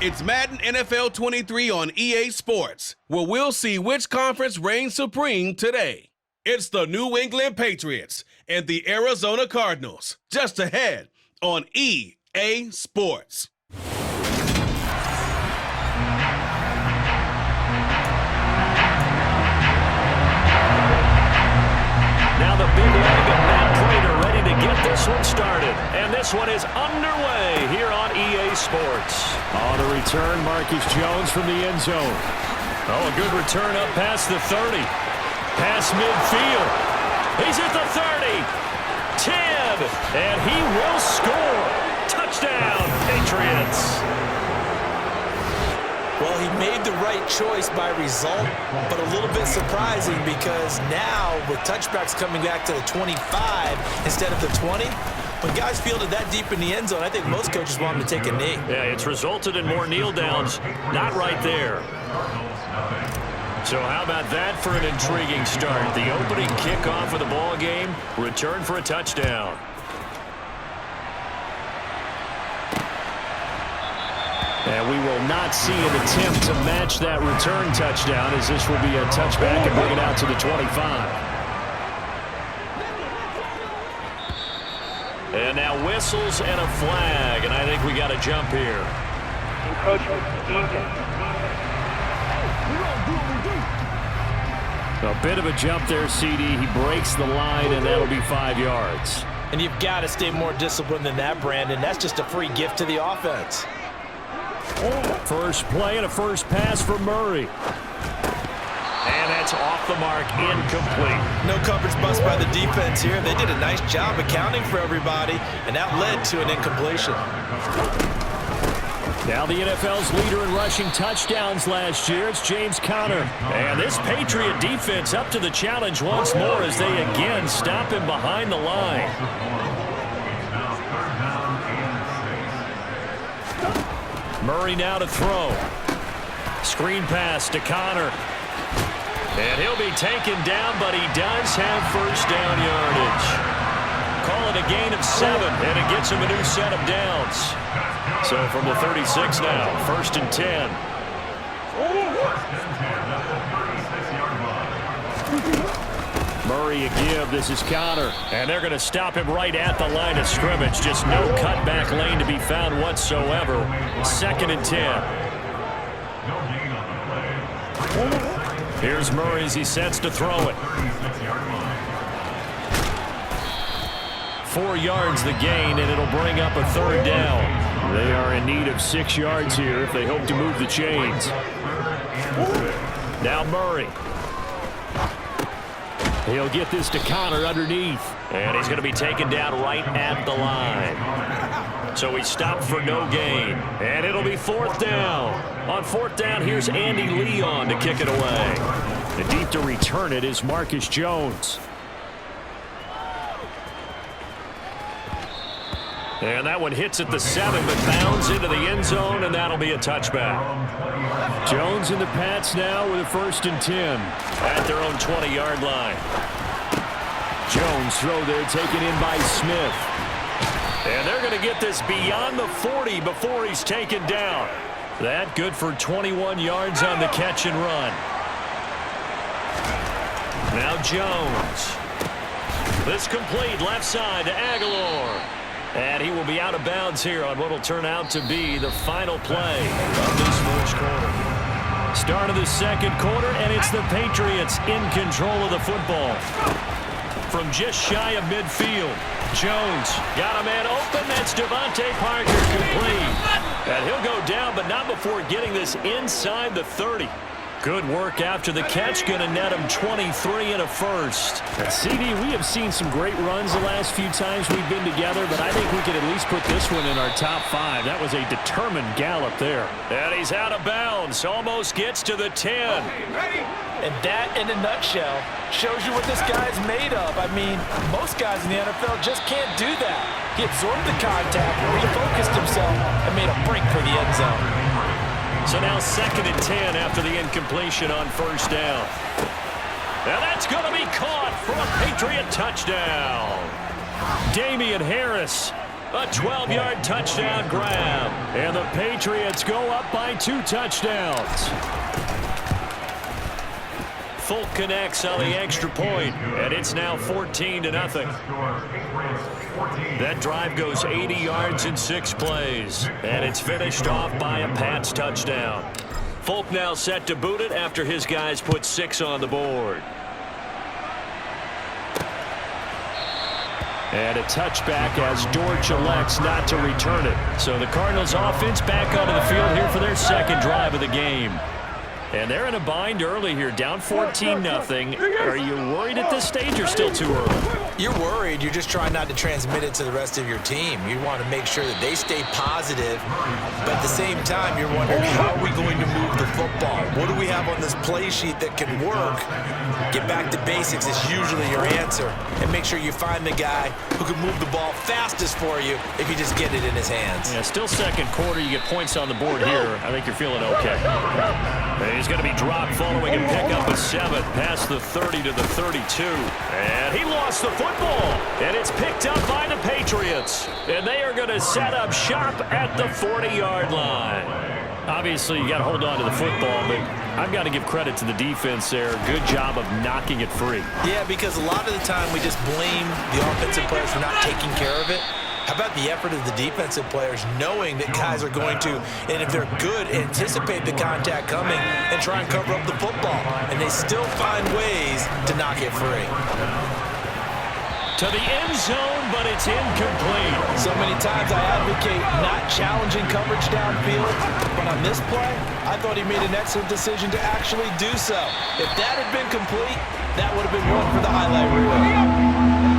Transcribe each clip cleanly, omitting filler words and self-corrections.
It's Madden NFL 23 on EA Sports, where we'll see which conference reigns supreme today. It's the New England Patriots and the Arizona Cardinals, just ahead on EA Sports. Now the big leg of Matt Prater ready to get this one started. And this one is underway here on EA Sports. On the return, Marcus Jones from the end zone. Oh, a good return up past the 30. Past midfield. He's at the 30. 10. And he will score. Touchdown, Patriots. Well, he made the right choice by result, but a little bit surprising because now with touchbacks coming back to the 25 instead of the 20, when guys fielded that deep in the end zone, I think most coaches want him to take a knee. Yeah, it's resulted in more kneel downs. Not right there. So how about that for an intriguing start? The opening kickoff of the ball game, return for a touchdown. And we will not see an attempt to match that return touchdown, as this will be a touchback and bring it out to the 25. And now whistles and a flag, and I think we got a jump here. A bit of a jump there, CD. He breaks the line, and that'll be 5 yards. And you've got to stay more disciplined than that, Brandon. That's just a free gift to the offense. First play and a first pass for Murray. And that's off the mark, incomplete. No coverage bust by the defense here. They did a nice job accounting for everybody, and that led to an incompletion. Now the NFL's leader in rushing touchdowns last year, it's James Conner. And this Patriot defense up to the challenge once more as they again stop him behind the line. Murray now to throw. Screen pass to Conner. And he'll be taken down, but he does have first down yardage. Call it a gain of 7, and it gets him a new set of downs. So from the 36 now, first and 10. Murray a give. This is Conner. And they're going to stop him right at the line of scrimmage. Just no cutback lane to be found whatsoever. Second and 10. Here's Murray as he sets to throw it. 4 yards the gain, and it'll bring up a third down. They are in need of 6 yards here if they hope to move the chains. Now Murray. He'll get this to Conner underneath. And he's going to be taken down right at the line. So he stopped for no gain. And it'll be fourth down. On fourth down, here's Andy Leon to kick it away. And deep to return it is Marcus Jones. And that one hits at the 7, but bounds into the end zone, and that'll be a touchback. Jones and the Pats now with a first and 10 at their own 20-yard line. Jones throw there taken in by Smith. And they're going to get this beyond the 40 before he's taken down. That good for 21 yards on the catch and run. Now Jones. This complete left side to Aguilar. And he will be out of bounds here on what will turn out to be the final play of this first quarter. Start of the second quarter, and it's the Patriots in control of the football. From just shy of midfield, Jones got a man open. That's Devontae Parker complete. And he'll go down, but not before getting this inside the 30. Good work after the catch, going to net him 23 and a first. And CD, we have seen some great runs the last few times we've been together, but I think we could at least put this one in our top 5. That was a determined gallop there. And he's out of bounds, almost gets to the 10. And that, in a nutshell, shows you what this guy's made of. I mean, most guys in the NFL just can't do that. He absorbed the contact, refocused himself, and made a break for the end zone. So now second and 10 after the incompletion on first down. Now that's going to be caught for a Patriot touchdown. Damian Harris A 12-yard touchdown grab. And the Patriots go up by 2 touchdowns. Folk connects on the extra point, and it's now 14-0. That drive goes 80 yards in 6 plays, and it's finished off by a Pats touchdown. Folk now set to boot it after his guys put 6 on the board. And a touchback as Dortch elects not to return it. So the Cardinals offense back onto the field here for their second drive of the game. And they're in a bind early here, down 14-0. Are you worried at this stage or still too early? You're worried. You're just trying not to transmit it to the rest of your team. You want to make sure that they stay positive, but at the same time, you're wondering, how are we going to move the football? What do we have on this play sheet that can work? Get back to basics is usually your answer, and make sure you find the guy who can move the ball fastest for you if you just get it in his hands. Yeah, still second quarter. You get points on the board here. I think you're feeling okay. He's going to be dropped following a pickup of 7 past the 30 to the 32. And he lost the football. And it's picked up by the Patriots. And they are going to set up shop at the 40-yard line. Obviously, you got to hold on to the football, but I've got to give credit to the defense there. Good job of knocking it free. Yeah, because a lot of the time we just blame the offensive players for not taking care of it. How about the effort of the defensive players knowing that guys are going to, and if they're good, anticipate the contact coming and try and cover up the football. And they still find ways to knock it free. To the end zone, but it's incomplete. So many times I advocate not challenging coverage downfield, but on this play, I thought he made an excellent decision to actually do so. If that had been complete, that would have been one for the highlight reel.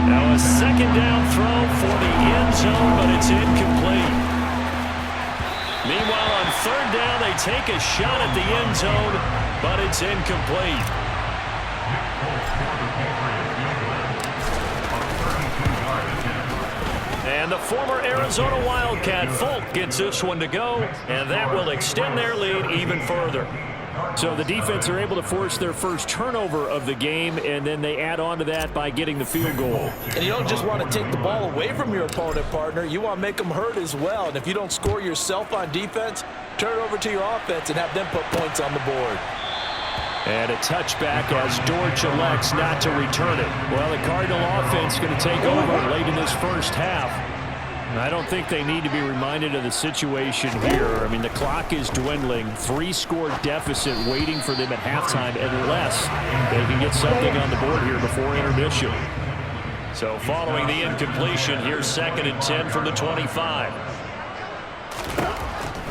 Now a second down throw for the end zone, but it's incomplete. Meanwhile, on third down, they take a shot at the end zone, but it's incomplete. And the former Arizona Wildcat Folk gets this one to go, and that will extend their lead even further. So the defense are able to force their first turnover of the game, and then they add on to that by getting the field goal. And you don't just want to take the ball away from your opponent, partner. You want to make them hurt as well. And if you don't score yourself on defense, turn it over to your offense and have them put points on the board. And a touchback as Dortch elects not to return it. Well, the Cardinal offense is going to take over late in this first half. I don't think they need to be reminded of the situation here. I mean, the clock is dwindling. 3-score deficit waiting for them at halftime unless they can get something on the board here before intermission. So following the incompletion, here's 2nd and 10 from the 25.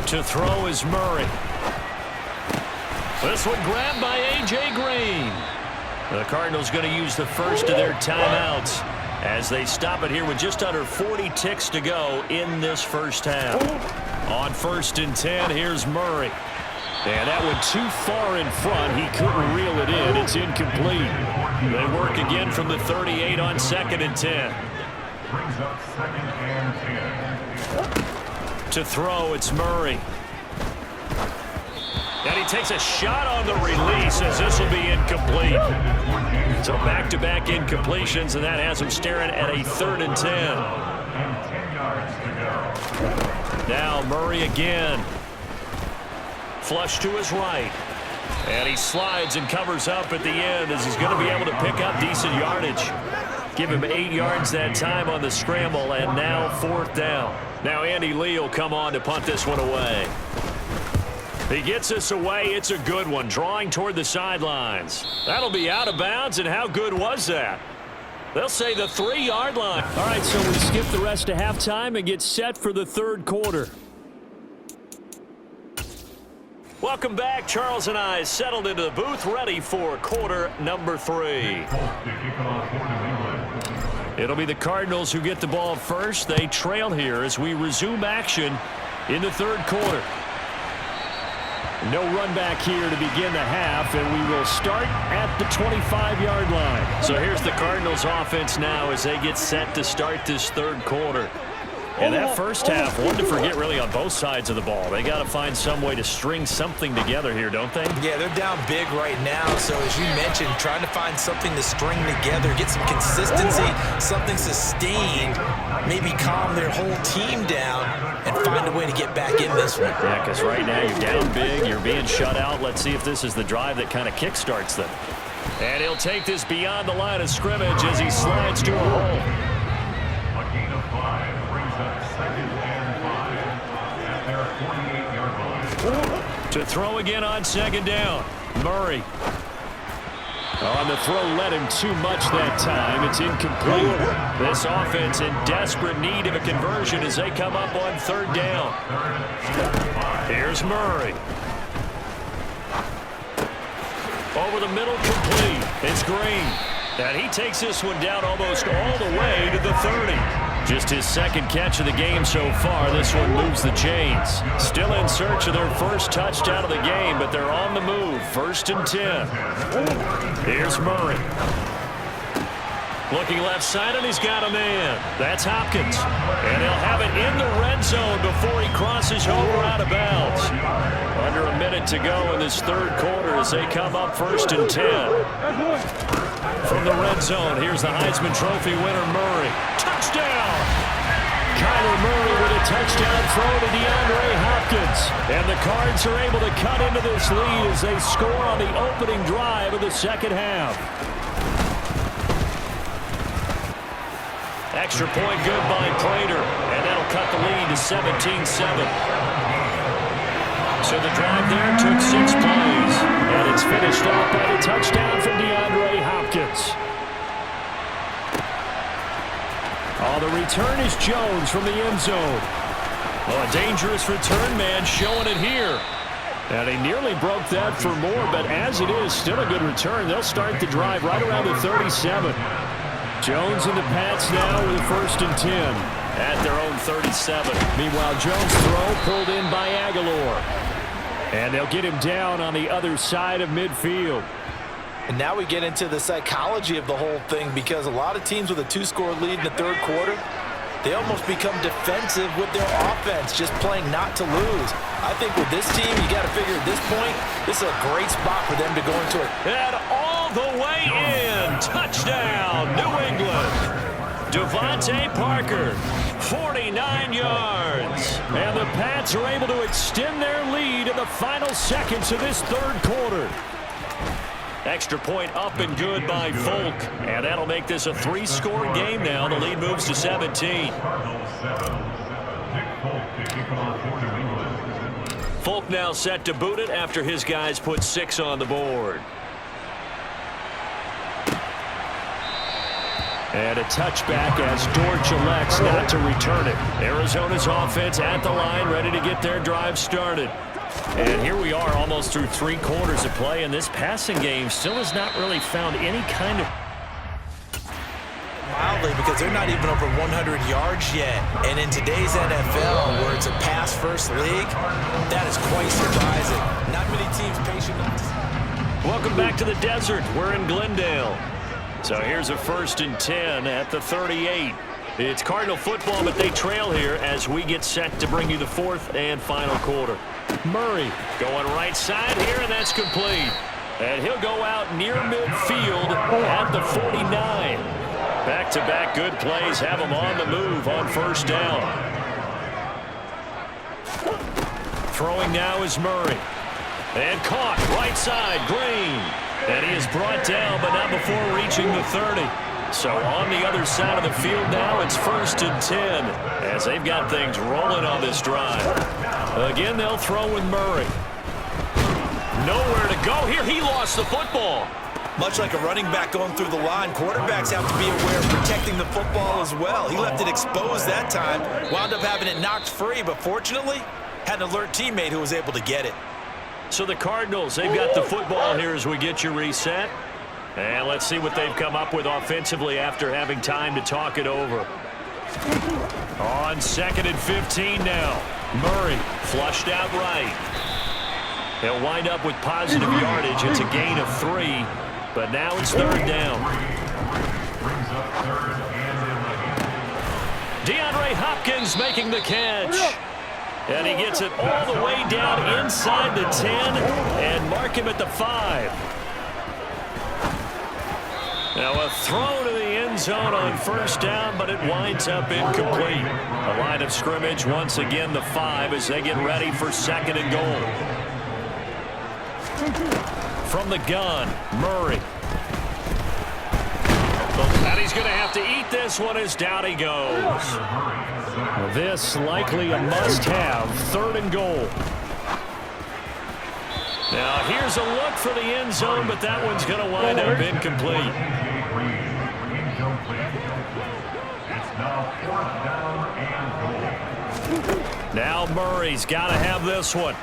To throw is Murray. This one grabbed by A.J. Green. The Cardinals going to use the first of their timeouts as they stop it here with just under 40 ticks to go in this first half. On 1st and 10, here's Murray. And that one too far in front. He couldn't reel it in. It's incomplete. They work again from the 38 on 2nd and 10. Brings up 2nd and 10. To throw, it's Murray. And he takes a shot on the release as this will be incomplete. So back-to-back incompletions, and that has him staring at a 3rd and 10. Now Murray again. Flush to his right. And he slides and covers up at the end as he's going to be able to pick up decent yardage. Give him 8 yards that time on the scramble, and now 4th down. Now Andy Lee will come on to punt this one away. He gets this away. It's a good one, drawing toward the sidelines. That'll be out of bounds, and how good was that? They'll say the 3-yard line. All right, so we skip the rest of halftime and get set for the 3rd quarter. Welcome back. Charles and I settled into the booth, ready for quarter number 3. It'll be the Cardinals who get the ball first. They trail here as we resume action in the 3rd quarter. No run back here to begin the half, and we will start at the 25-yard line. So here's the Cardinals offense now as they get set to start this 3rd quarter. And that first half, one to forget really on both sides of the ball. They got to find some way to string something together here, don't they? Yeah, they're down big right now. So as you mentioned, trying to find something to string together, get some consistency, something sustained, maybe calm their whole team down and find a way to get back in this one. Yeah, because right now you're down big, you're being shut out. Let's see if this is the drive that kind of kickstarts them. And he'll take this beyond the line of scrimmage as he slides to a hole. A gain of 5 brings up 2nd and 5 at their 48-yard line. To throw again on 2nd down. Murray. On the throw led him too much that time. It's incomplete. This offense in desperate need of a conversion as they come up on 3rd down. Here's Murray. Over the middle, complete. It's Green. And he takes this one down almost all the way to the 30. Just his 2nd catch of the game so far. This one moves the chains. Still in search of their first touchdown of the game, but they're on the move. 1st and 10. Here's Murray. Looking left side, and he's got a man. That's Hopkins. And he'll have it in the red zone before he crosses over out of bounds. Under a minute to go in this 3rd quarter as they come up 1st and 10. From the red zone, here's the Heisman Trophy winner, Murray. Touchdown! Kyler Murray with a touchdown throw to DeAndre Hopkins. And the Cards are able to cut into this lead as they score on the opening drive of the 2nd half. Extra point good by Prater, and that'll cut the lead to 17-7. So the drive there took 6 plays, and it's finished off by the touchdown from DeAndre Hopkins. Oh, the return is Jones from the end zone. Oh, a dangerous return man showing it here. And he nearly broke that for more, but as it is, still a good return. They'll start the drive right around the 37. Jones and the Pats now with a 1st and 10 at their own 37. Meanwhile, Jones' throw pulled in by Aguilar. And they'll get him down on the other side of midfield. And now we get into the psychology of the whole thing, because a lot of teams with a 2-score lead in the 3rd quarter, they almost become defensive with their offense, just playing not to lose. I think with this team, you got to figure at this point, this is a great spot for them to go into it. And all the way in. Touchdown, New England. Devontae Parker, 49 yards. And the Pats are able to extend their lead in the final seconds of this 3rd quarter. Extra point up and good by Folk. And that'll make this a 3-score game now. The lead moves to 17. Folk now set to boot it after his guys put 6 on the board. And a touchback as Dortch elects not to return it. Arizona's offense at the line, ready to get their drive started. And here we are almost through 3 quarters of play, and this passing game still has not really found any kind of... Mildly, because they're not even over 100 yards yet. And in today's NFL, where it's a pass-first league, that is quite surprising. Not many teams patient enough. Welcome back to the desert. We're in Glendale. So here's a 1st and 10 at the 38. It's Cardinal football, but they trail here as we get set to bring you the 4th and final quarter. Murray going right side here, and that's complete. And he'll go out near midfield at the 49. Back-to-back good plays have him on the move on 1st down. Throwing now is Murray. And caught right side, Green. And he is brought down, but not before reaching the 30. So on the other side of the field now, it's 1st and 10 as they've got things rolling on this drive. Again, they'll throw with Murray. Nowhere to go here. He lost the football. Much like a running back going through the line, quarterbacks have to be aware of protecting the football as well. He left it exposed that time, wound up having it knocked free, but fortunately, had an alert teammate who was able to get it. So the Cardinals, they've got the football here as we get you reset. And let's see what they've come up with offensively after having time to talk it over. On 2nd and 15 now. Murray flushed out right. He'll wind up with positive yardage. It's a gain of 3, but now it's 3rd down. DeAndre Hopkins making the catch. And he gets it all the way down inside the 10 and mark him at the 5. Now a throw to the end zone on first down, but it winds up incomplete. A line of scrimmage, once again the 5 as they get ready for 2nd and goal. From the gun, Murray. And he's going to have to eat this one as down he goes. This likely a must-have, 3rd and goal. Now here's a look for the end zone, but that one's going to wind up incomplete. It's now 4th down and goal. Now Murray's got to have this one.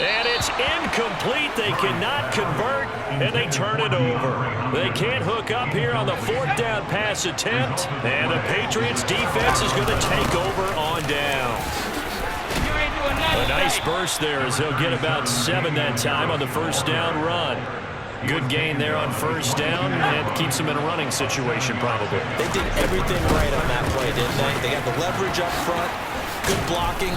And it's incomplete. They cannot convert, and they turn it over. They can't hook up here on the 4th down pass attempt, and the Patriots defense is going to take over on down. A nice burst there as they'll get about 7 that time on the 1st down run. Good gain there on 1st down, and keeps them in a running situation probably. They did everything right on that play, didn't they? They got the leverage up front, good blocking,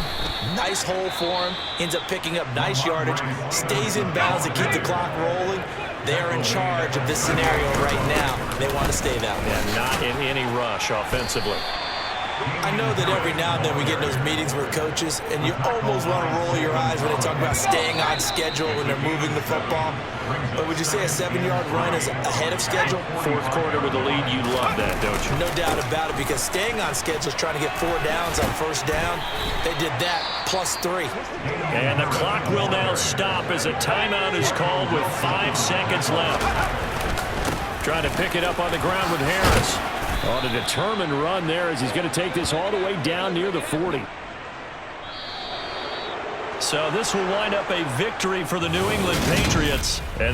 nice hole for him, ends up picking up nice yardage, stays in bounds to keep the clock rolling. They're in charge of this scenario right now. They want to stay that way. And not in any rush offensively. I know that every now and then we get in those meetings with coaches, and you almost want to roll your eyes when they talk about staying on schedule when they're moving the football. But would you say a 7-yard run is ahead of schedule? 4th quarter with the lead, you love that, don't you? No doubt about it, because staying on schedule is trying to get 4 downs on 1st down. They did that plus 3. And the clock will now stop as a timeout is called with 5 seconds left. Trying to pick it up on the ground with Harris. On a determined run there as he's going to take this all the way down near the 40. So this will wind up a victory for the New England Patriots. And